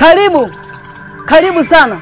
Karibu. Karibu sana.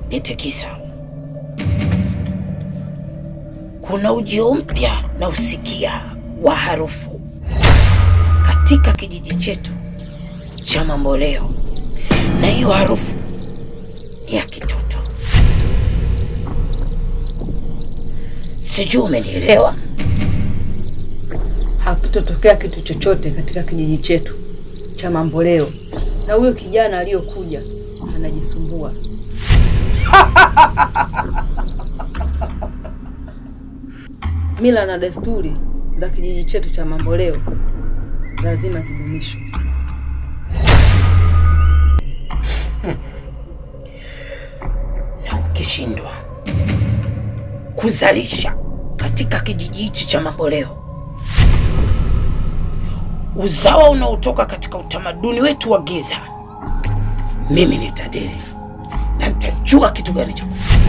Bitikisa, kuna ujio mpya na usikia wa harufu katika kijiji chetu cha Mamboleo, na hiyo harufu ni ya kitoto. Sijui umenielewa? Hakutotokea kitu chochote katika kijiji chetu cha Mamboleo, na huyo kijana aliyokuja anajisumbua. Mila na desturi za kijiji chetu cha Mamboleo lazima zidumishwe. Na ukishindwa kuzalisha katika kijiji hichi cha Mamboleo uzawa unaotoka katika utamaduni wetu wa giza, mimi nitadili na nitajua kitu gani cha kufanya.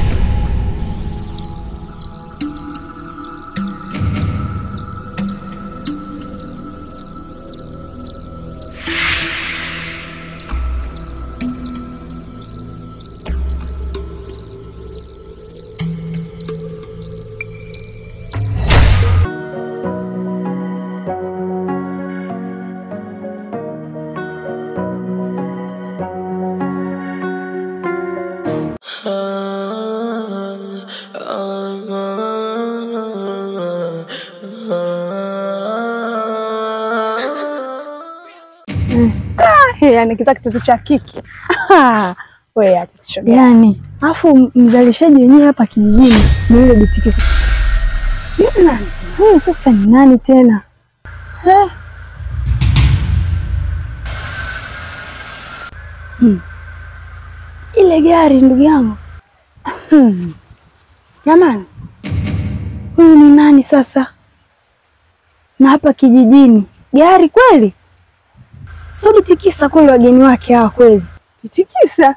Yani kitaka kitu cha kiki. Wewe acha. Yani, afu mzalishaji wenyewe hapa kijijini ni yule Bitikisa. Nani? Huyu sasa ni nani tena? Ile gari ndugu yangu. Jamani. Huyu ni nani sasa? Na hapa kijijini. Gari kweli? So Bitikisa kweli wageni wake hawa kweli? Bitikisa?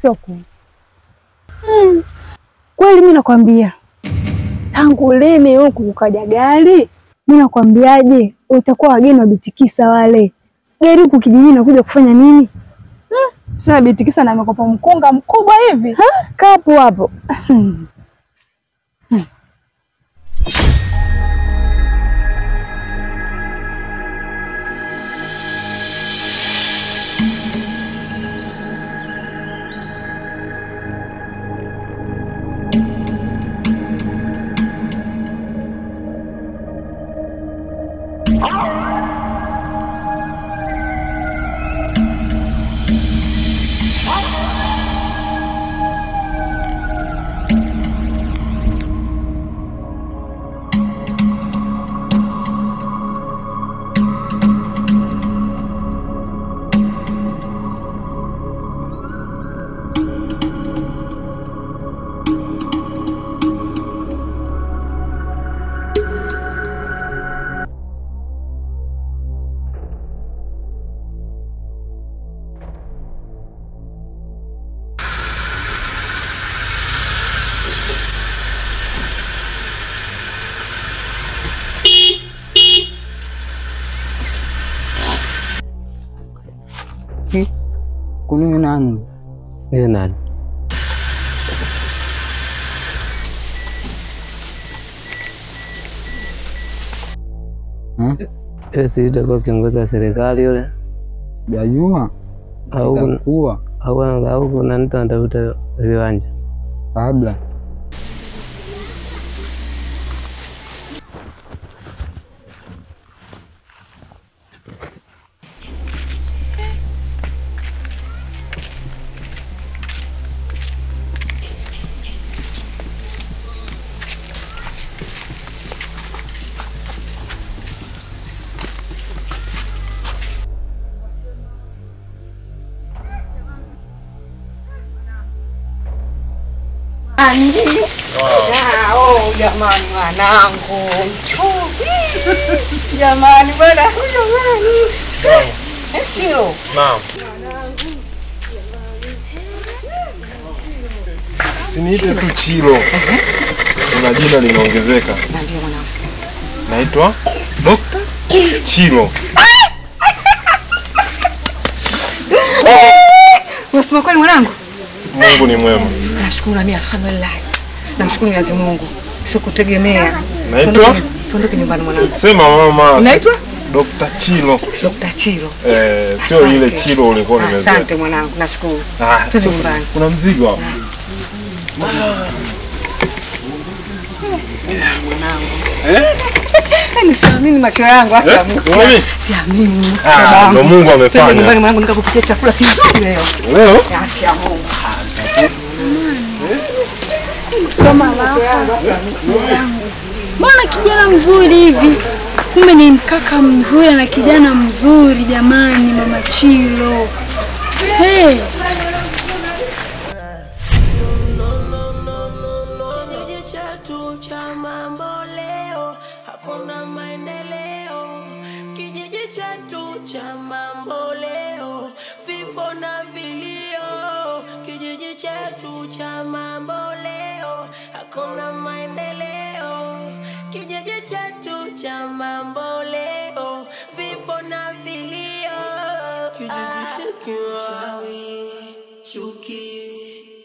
Sio kweli. Kweli mimi nakwambia. Tangu lini huku kukaja gari? Mimi nakwambiaje, utakuwa wageni wa Bitikisa wale. Gari huku kijijini nakuja kufanya nini? Sasa Bitikisa na amekopa mkunga mkubwa hivi. Kapo hapo. Kuno nani? Nani? Esi itakuwa kiongozi wa serikali yule. Jajua au kuna mtu anatafuta viwanja kabla. Jamani mwanangu. Jamani bwana, jamani. Chilo. Naam. Siniite tu Chilo. Kuna jina limeongezeka. Ndio mwanangu. Naitwa Dr. Chilo. Unasema kweli mwanangu? Mungu ni mwema. Nashukuru mimi alhamdulillah. Namshukuru Mwenyezi Mungu. Sikutegemea. Naitwa? Tuondoke nyumbani mwanangu. Sema mama. Unaitwa? Dr. Chilo. Dr. Chilo. Sio ile Chilo ulikuwa unaelezea. Asante mwanangu, nashukuru. Twende nyumbani. Kuna mzigo hapo. Mwanangu. Siamini macho yangu hata Mungu. Siamini. Ndio Mungu amefanya. Nyumbani mwanangu nikakupikia chakula kizuri leo. Leo? Ya Mungu. Soma mbona kijana mzuri hivi? Kumbe ni mkaka mzuri na kijana mzuri jamani, mama Chilo. Hey. Kijiji chetu cha mambo leo hakuna maendeleo. Kijiji chetu cha mambo leo vifo na vilio. Kijiji chetu cha mambo leo hakuna maendeleo. Kijiji chetu cha mambo leo vifo na vilio. Kijiji chawi, chuki,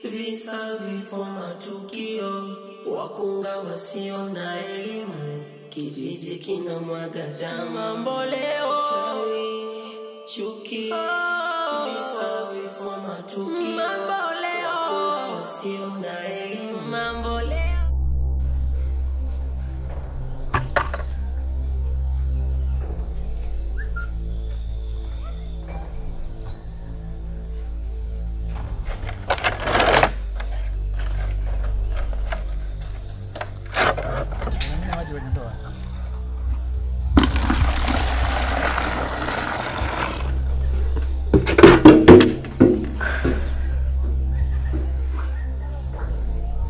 visa, vifo, matukio, wakunga wasio na elimu, kijiji kina mwaga damu. Mambo leo, chawi, chuki, visa, vifo, matukio, mambo leo, wakunga wasio na elimu, mambo leo.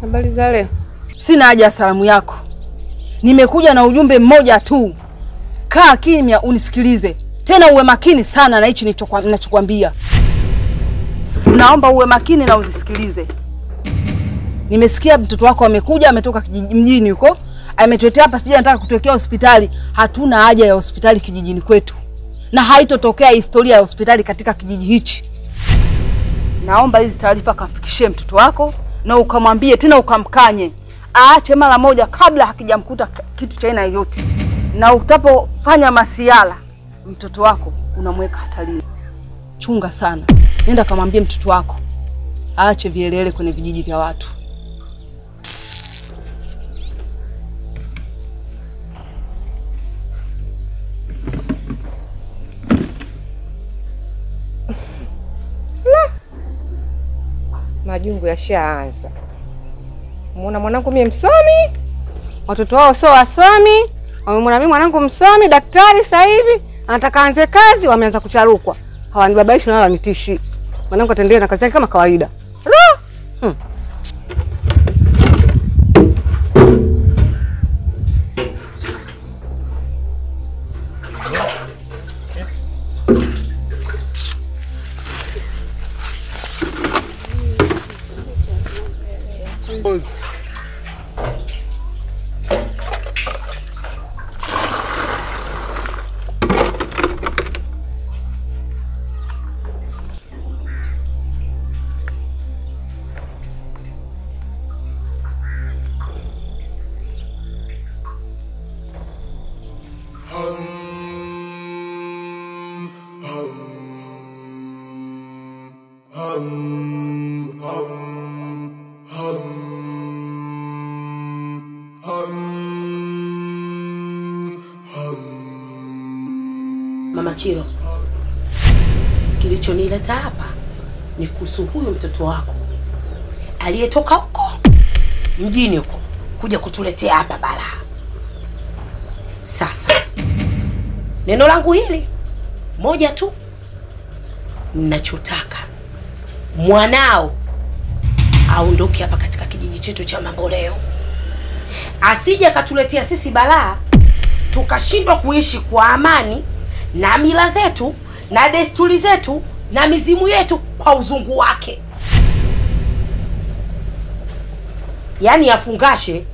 Habari za leo? Sina haja ya salamu yako. Nimekuja na ujumbe mmoja tu. Kaa kimya unisikilize. Tena uwe makini sana na hichi ninachokuambia. Naomba uwe makini na uzisikilize. Nimesikia mtoto wako amekuja, ametoka mjini huko. Ametuletea hapa, sija nataka kutuwekea hospitali. Hatuna haja ya hospitali kijijini kwetu. Na haitotokea historia ya hospitali katika kijiji hichi. Naomba hizi taarifa kamfikishie mtoto wako na ukamwambie tena ukamkanye. Aache mara moja kabla hakijamkuta kitu cha aina yoyote. Na utapofanya masiala mtoto wako unamweka hatarini. Chunga sana. Nenda kamwambie mtoto wako aache vielele kwenye vijiji vya watu. Majungu yashaanza. Muona mwanangu mimi msomi, watoto wao sio wasomi. Wamemwona mimi mwanangu msomi, daktari sasa hivi, anataka anze kazi, wameanza kucharukwa. Hawanibabaishi na wala nitishi. Mwanangu ataendelea na kazi yake kama kawaida. Mama Chilo, kilichonileta hapa ni kuhusu huyo mtoto wako aliyetoka huko mjini huko kuja kutuletea hapa balaa. Sasa neno langu hili moja tu, ninachotaka mwanao aondoke hapa katika kijiji chetu cha Mamboleo, asije akatuletea sisi balaa tukashindwa kuishi kwa amani na mila zetu na desturi zetu na mizimu yetu kwa uzungu wake. Yaani afungashe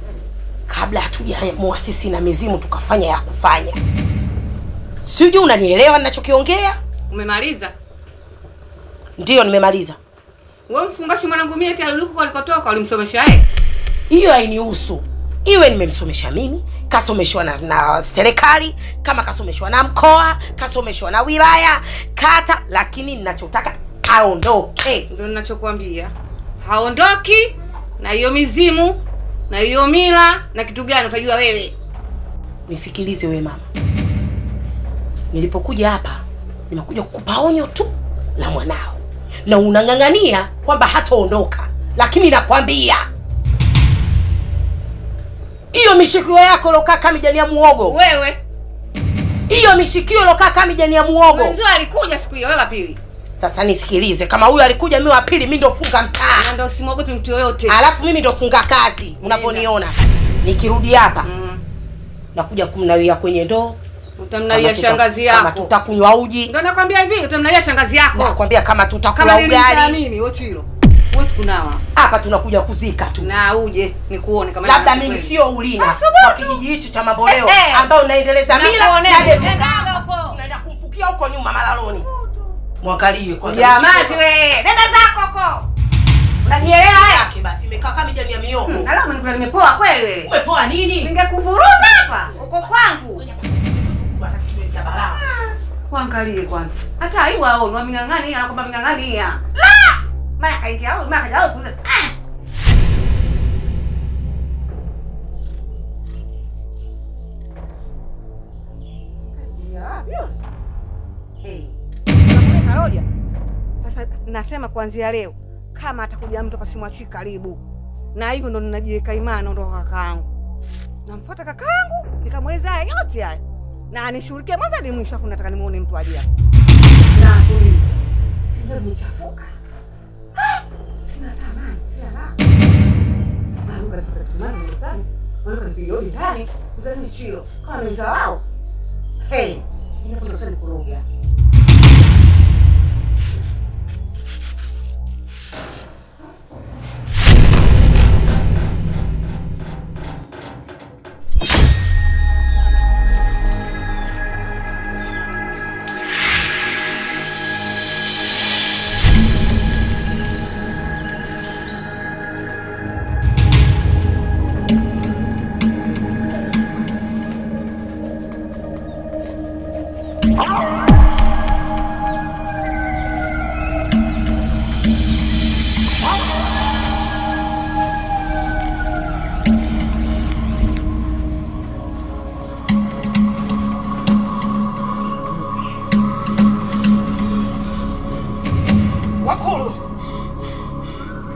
kabla hatujaamua sisi na mizimu tukafanya ya kufanya. Sijui unanielewa ninachokiongea? Umemaliza? Ndiyo nimemaliza. Wewe mfungashi mwanangu mimi eti aliko alikotoka ulimsomesha yeye? Hiyo hainihusu. Iwe nimemsomesha mimi, kasomeshwa na serikali, kama kasomeshwa na mkoa, kasomeshwa na wilaya, kata, lakini ninachotaka aondoke. Ndio ninachokuambia. Haondoki na hiyo mizimu na hiyo mila na kitu gani utajua wewe. Nisikilize wewe mama. Nilipokuja hapa, nimekuja kukupa onyo tu la mwanao. Na unang'ang'ania kwamba hataondoka. Lakini nakwambia hiyo mishikio yako lokaa kama jani ya muogo. Wewe. Hiyo mishikio lokaa kama jani ya muogo. Mzee alikuja siku hiyo wewe pili. Sasa nisikilize, kama huyu alikuja mimi wa pili, mimi ndo funga mtaa. Na ndio usimwogope mtu yoyote. Alafu mimi ndo funga kazi, unaponiona. Nikirudi hapa, nakuja kumnawia kwenye ndoo. Utamnawia shangazi yako. Kama tutakunywa uji. Ndio nakwambia hivi, utamnawia shangazi yako. Nakwambia kama tutakula ugali. Kama nini Ochilo? Wewe kunawa. Hapa tunakuja kuzika tu. Na uje nikuone kama labda mimi sio ulina kwa kijiji hichi cha Mamboleo ambao unaendeleza mila na desturi. Tunaenda kumfukia huko nyuma Malaloni. Mwangalie kwanza. Jamani wewe, nenda zako huko. Unanielewa yake basi imekaa kama jani ya mihogo. Na leo nilikuwa nimepoa kweli wewe. Umepoa nini? Ningekuvuruga hapa uko kwangu. Kuangalie kwanza. Hata aibu hao ni wamingangani anakwamba mingangania. La! Mara kaingia au mara kaja au. Karoja. Sasa nasema kuanzia leo kama atakuja mtu pasimwachi karibu. Na hivyo ndo ninajiweka imani ndo kakaangu. Namfuata kakaangu nikamweleza yote haya. Na anishughulikie mwanzo hadi mwisho, hapo nataka nimuone mtu aje hapa. Na suri. Ndio nichafuka. Sina tamani, sina raha. Mama anataka tumani ndani. Wala kanipigia ndani, uzani chilo. Kama ni wao. Hey, ninakwenda sana kuroga.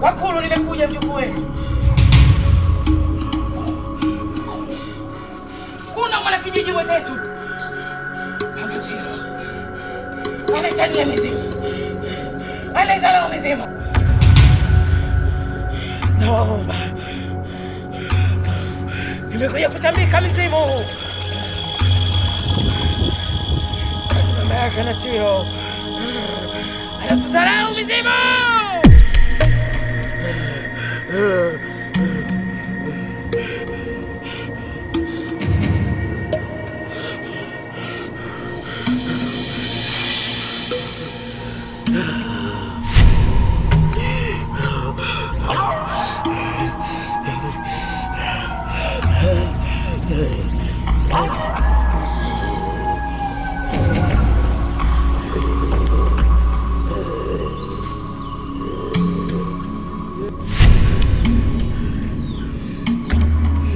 Wakulu nimekuja mjukuu wenu. Kuna mwana kijiji mwenzetu Amachilo anatania mizimu, anazala mizimu. Naomba nimekuja kutambika mizimu. Mama yake Amachilo anatuzarau mizimu.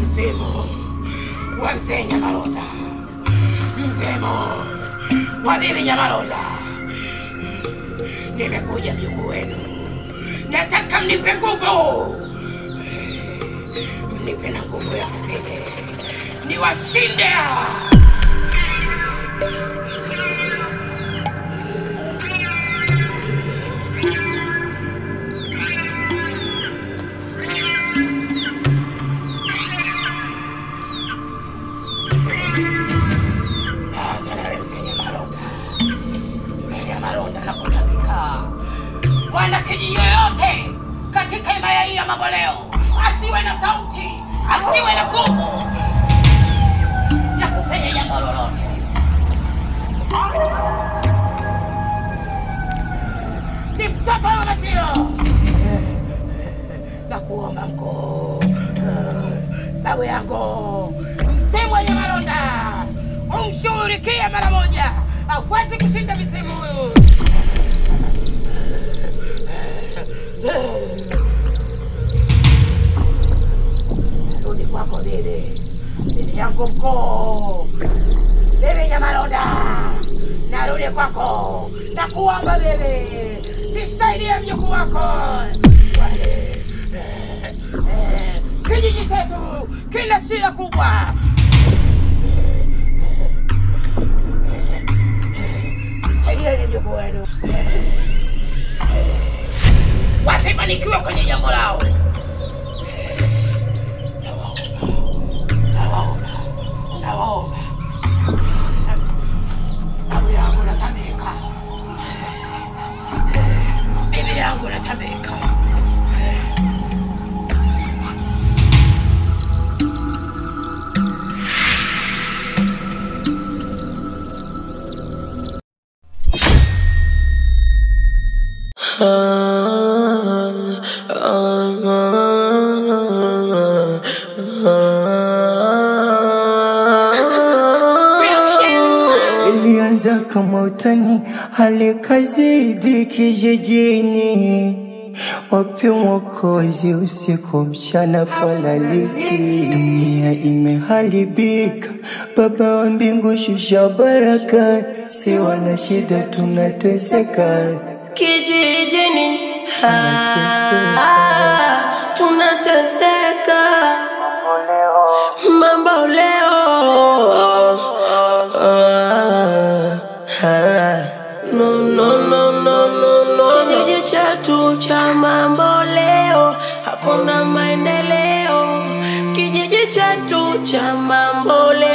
Mzemo wa Mzee Nyamalonda, mzemo Kwa bibi Nyamaroza, nimekuja mjukuu wenu. Nataka mnipe nguvu. Mnipe na nguvu ya kuzidi. Niwashinde. Wana kijiji yoyote katika himaya hii ya Mamboleo asiwe na sauti, asiwe na nguvu ya kufanya jambo lolote. Ni mtoto wa Matiro. Nakuomba mkuu, babu yangu, msimu wa Nyamaronda umshughulikie mara moja. Hawezi kushinda msimu huyu. Rudi kwako bibi. Bibi yangu mkuu. Bibi Nyamaronda. Narudi kwako. Nakuomba bibi. Nisaidie mjukuu wako. Kijiji chetu kina shida kubwa. Nisaidie mjukuu wenu. Wasifanikiwe kwenye jambo lao. Nawaomba. Babu yangu natambika. Bibi yangu natambika. Ilianza kama utani, hali kazidi kijijini. Wapi mwokozi usiku mchana palaliki. Dunia imeharibika, Baba wa mbingu shusha baraka. Si wana shida tunateseka kijijini, tunateseka Mamboleo. Kijiji chetu cha Mamboleo hakuna maendeleo. Kijiji chetu cha Mamboleo